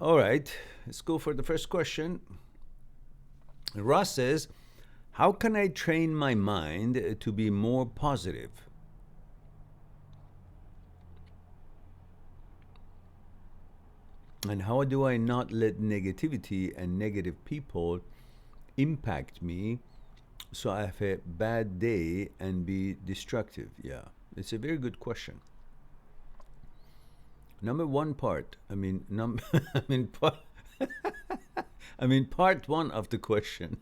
All right, let's go for the first question. Ross says, how can I train my mind to be more positive? And how do I not let negativity and negative people impact me so I have a bad day and be destructive? Yeah, it's a very good question. Number one part, I mean, I mean, part, I mean, part one of the question.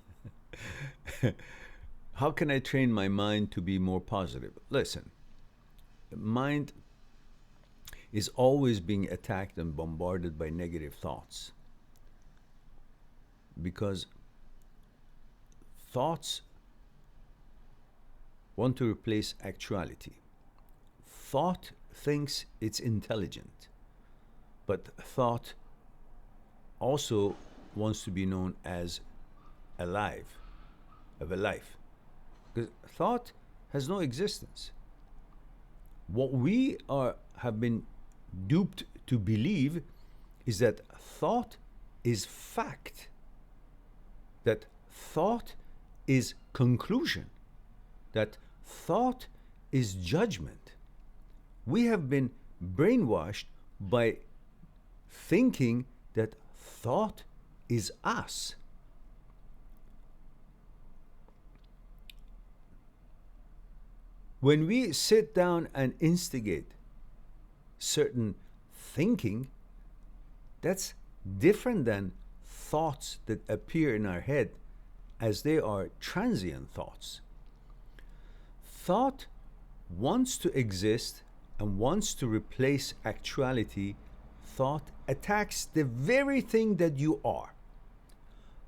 How can I train my mind to be more positive? Listen, mind is always being attacked and bombarded by negative thoughts because thoughts want to replace actuality. Thought thinks it's intelligent, but thought also wants to be known as alive, of a life, because thought has no existence. What we have been duped to believe is that thought is fact, that thought is conclusion, that thought is judgment. We have been brainwashed by thinking that thought is us. When we sit down and instigate certain thinking, that's different than thoughts that appear in our head as they are transient thoughts. Thought wants to exist and wants to replace actuality. Thought attacks the very thing that you are.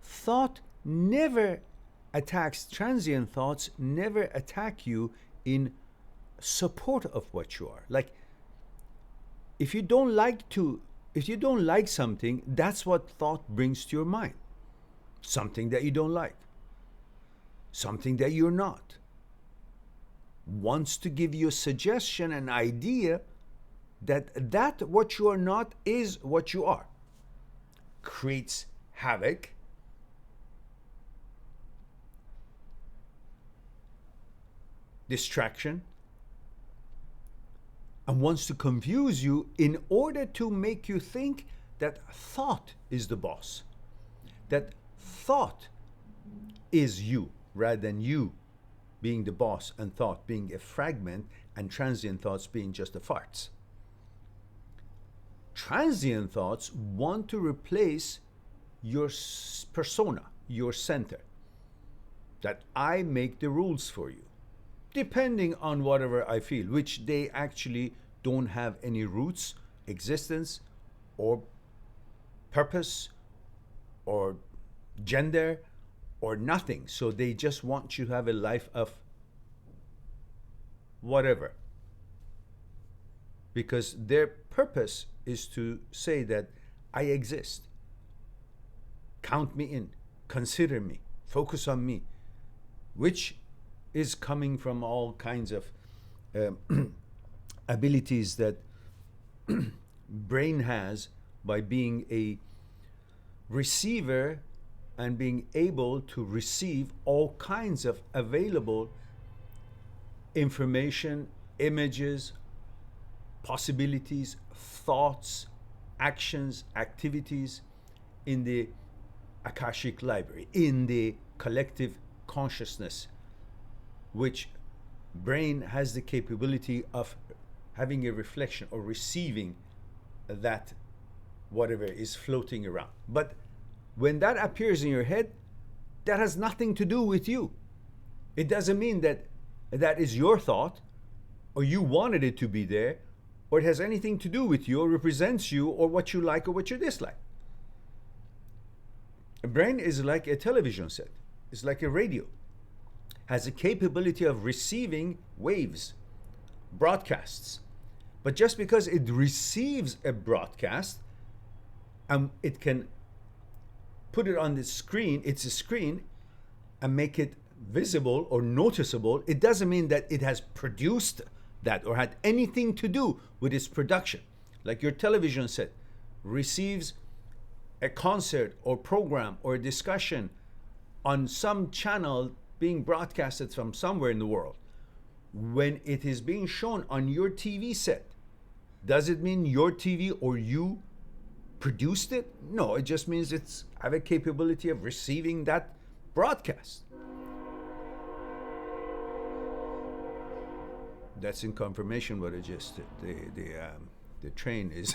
Thought never attacks, transient thoughts never attack you in support of what you are. Like, if you don't like something, that's what thought brings to your mind. Something that you don't like. Something that you're not. Wants to give you a suggestion, an idea that what you are not is what you are. Creates havoc. Distraction. And wants to confuse you in order to make you think that thought is the boss. That thought is you, rather than you being the boss and thought being a fragment and transient thoughts being just the farts. Transient thoughts want to replace your persona, your center. That I make the rules for you, depending on whatever I feel, which they actually don't have any roots, existence, or purpose, or gender, or nothing. So they just want you to have a life of whatever. Because their purpose is to say that I exist. Count me in, consider me, focus on me, which is coming from all kinds of abilities that brain has by being a receiver and being able to receive all kinds of available information, images, possibilities, thoughts, actions, activities in the Akashic library, in the collective consciousness, which brain has the capability of having a reflection or receiving that whatever is floating around. But when that appears in your head, that has nothing to do with you. It doesn't mean that that is your thought, or you wanted it to be there, or it has anything to do with you, or represents you, or what you like or what you dislike. A brain is like a television set. It's like a radio. Has a capability of receiving waves, broadcasts. But just because it receives a broadcast, it can put it on the screen, it's a screen, and make it visible or noticeable, it doesn't mean that it has produced that or had anything to do with its production. Like your television set receives a concert or program or a discussion on some channel being broadcasted from somewhere in the world, when it is being shown on your TV set, does it mean your TV or you produced it? No, it just means it's have a capability of receiving that broadcast. That's in confirmation what I just the train is.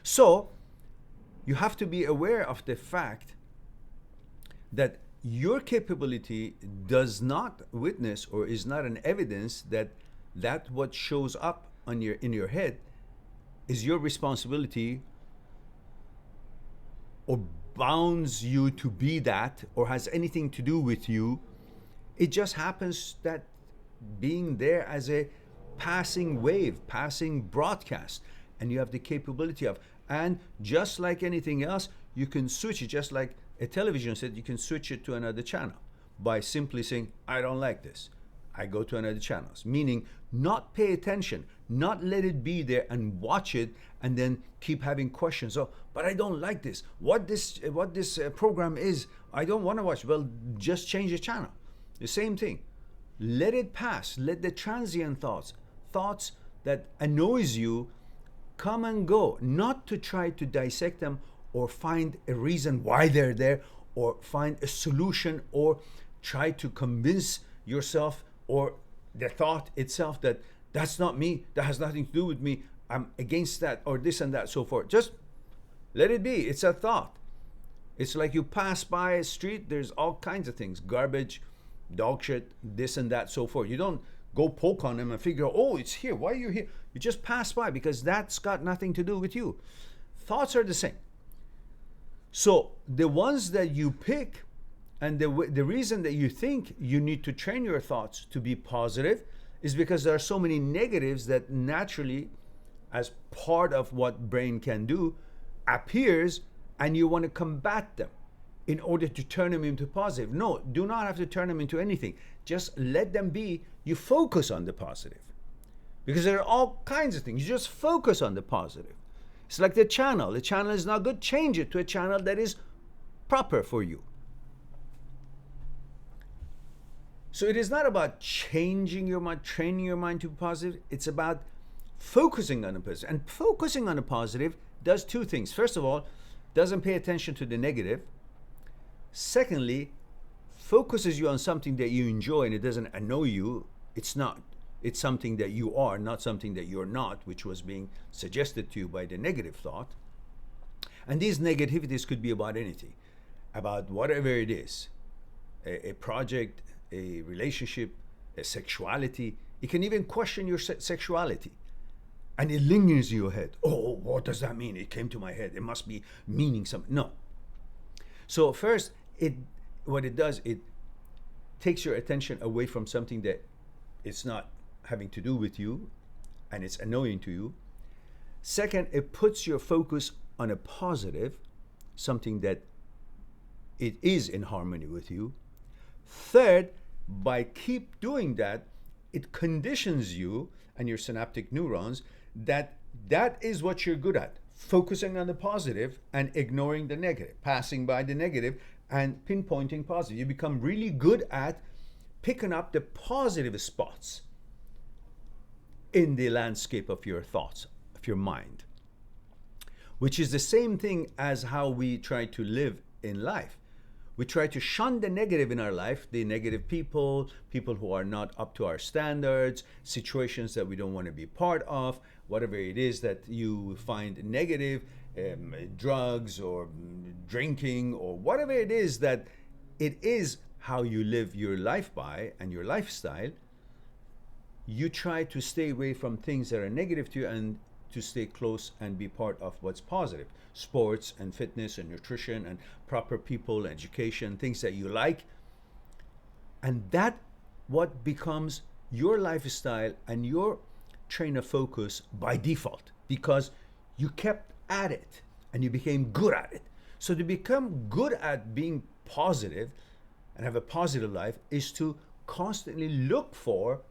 So you have to be aware of the fact that your capability does not witness or is not an evidence that what shows up on in your head is your responsibility or bounds you to be that or has anything to do with you. It just happens that being there as a passing wave, passing broadcast, and you have the capability of, and just like anything else, you can switch it, just like a television set, you can switch it to another channel by simply saying, I don't like this. I go to another channel. Meaning not pay attention, not let it be there and watch it and then keep having questions. Oh, but I don't like this. What this program is, I don't want to watch. Well, just change the channel. The same thing. Let it pass. Let the transient thoughts that annoys you come and go, not to try to dissect them or find a reason why they're there or find a solution or try to convince yourself or the thought itself that that's not me, that has nothing to do with me, I'm against that or this and that, so forth. Just let it be. It's a thought. It's like you pass by a street, there's all kinds of things, garbage, dog shit, this and that, so forth. You don't go poke on them and figure, oh, it's here. Why are you here? You just pass by because that's got nothing to do with you. Thoughts are the same. So the ones that you pick and the reason that you think you need to train your thoughts to be positive is because there are so many negatives that naturally, as part of what brain can do, appears, and you want to combat them in order to turn them into positive. No, do not have to turn them into anything. Just let them be. You focus on the positive. Because there are all kinds of things. You just focus on the positive. It's like the channel. The channel is not good. Change it to a channel that is proper for you. So it is not about changing your mind, training your mind to be positive. It's about focusing on the positive. And focusing on the positive does two things. First of all, doesn't pay attention to the negative. Secondly, focuses you on something that you enjoy and it doesn't annoy you. It's not. It's something that you are, not something that you're not, which was being suggested to you by the negative thought. And these negativities could be about anything, about whatever it is, a project, a relationship, a sexuality. You can even question your sexuality. And it lingers in your head. Oh, what does that mean? It came to my head. It must be meaning something. No. So first, what it does, it takes your attention away from something that it's not having to do with you and it's annoying to you. Second, it puts your focus on a positive, something that it is in harmony with you. Third, by keep doing that, it conditions you and your synaptic neurons that is what you're good at, focusing on the positive and ignoring the negative, passing by the negative and pinpointing positive. You become really good at picking up the positive spots in the landscape of your thoughts, of your mind, which is the same thing as how we try to live in life. We try to shun the negative in our life, the negative people who are not up to our standards, situations that we don't want to be part of, whatever it is that you find negative, drugs or drinking or whatever it is that it is how you live your life by and your lifestyle. You try to stay away from things that are negative to you and to stay close and be part of what's positive. Sports and fitness and nutrition and proper people, education, things that you like. And that what becomes your lifestyle and your train of focus by default, because you kept at it and you became good at it. So to become good at being positive and have a positive life is to constantly look for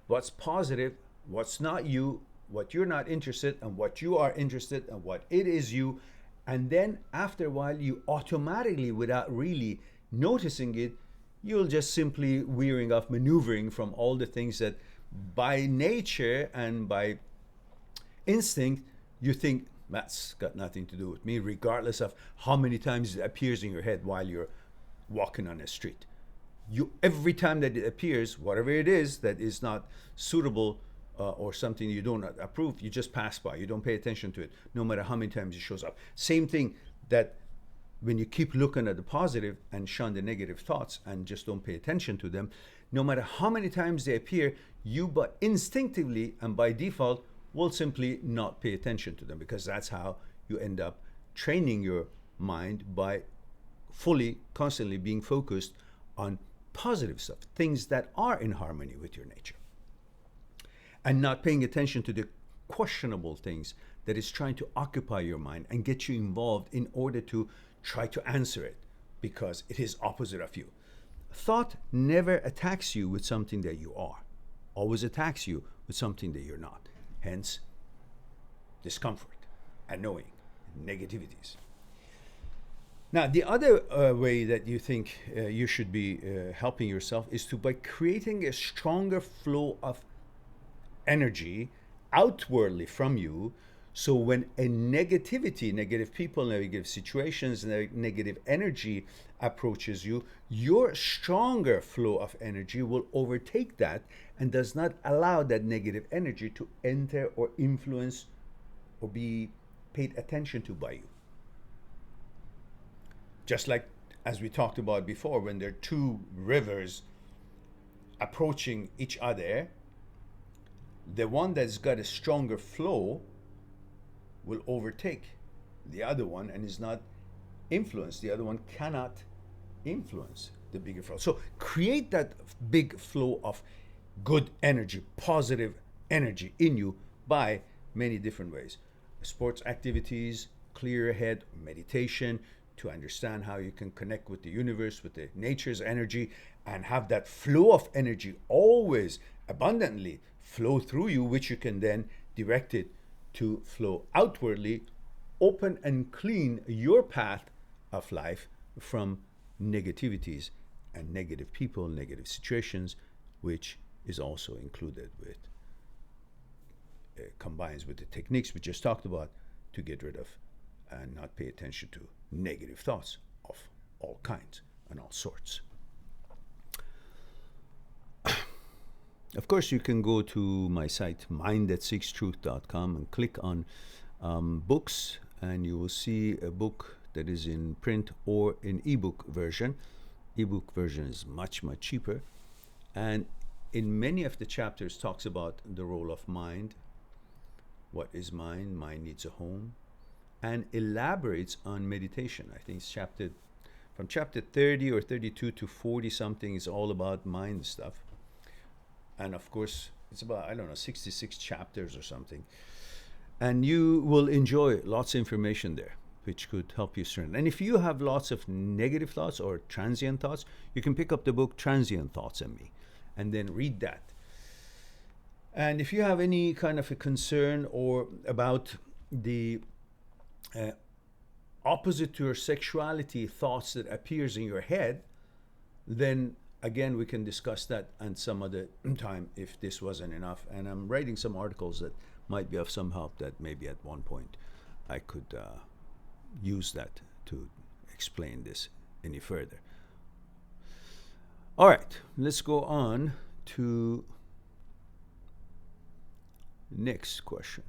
what's positive, what's not you, what you're not interested, and what you are interested, and what it is you, And then after a while, you automatically, without really noticing it, you'll just simply wearing off, maneuvering from all the things that by nature and by instinct, you think that's got nothing to do with me, regardless of how many times it appears in your head while you're walking on a street. You, every time that it appears, whatever it is that is not suitable or something you don't approve, you just pass by. You don't pay attention to it, no matter how many times it shows up. Same thing that when you keep looking at the positive and shun the negative thoughts and just don't pay attention to them, no matter how many times they appear, you but instinctively and by default will simply not pay attention to them, because that's how you end up training your mind by fully, constantly being focused on positive stuff, things that are in harmony with your nature, and not paying attention to the questionable things that is trying to occupy your mind and get you involved in order to try to answer it, because it is opposite of you. Thought never attacks you with something that you are, always attacks you with something that you're not. Hence, discomfort, annoying, negativities. Now, the other way that you think you should be helping yourself is by creating a stronger flow of energy outwardly from you. So when a negativity, negative people, negative situations, negative energy approaches you, your stronger flow of energy will overtake that and does not allow that negative energy to enter or influence or be paid attention to by you. Just like, as we talked about before, when there are two rivers approaching each other, the one that's got a stronger flow will overtake the other one and is not influenced. The other one cannot influence the bigger flow. So create that big flow of good energy, positive energy in you by many different ways. Sports activities, clear your head, meditation, to understand how you can connect with the universe, with the nature's energy, and have that flow of energy always abundantly flow through you, which you can then direct it to flow outwardly, open and clean your path of life from negativities and negative people, negative situations, which is also included with, combines with the techniques we just talked about to get rid of and not pay attention to negative thoughts of all kinds and all sorts. Of course, you can go to my site, mindthatseekstruth.com, and click on books, and you will see a book that is in print or in ebook version. Ebook version is much, much cheaper. And in many of the chapters talks about the role of mind. What is mind? Mind needs a home. And elaborates on meditation. I think it's from chapter 30 or 32 to 40 something is all about mind stuff. And of course, it's about, 66 chapters or something. And you will enjoy lots of information there, which could help you strengthen. And if you have lots of negative thoughts or transient thoughts, you can pick up the book Transient Thoughts and Me, and then read that. And if you have any kind of a concern or about the opposite to your sexuality thoughts that appears in your head, then again, we can discuss that and some other time if this wasn't enough. And I'm writing some articles that might be of some help that maybe at one point I could use that to explain this any further. All right, let's go on to the next question.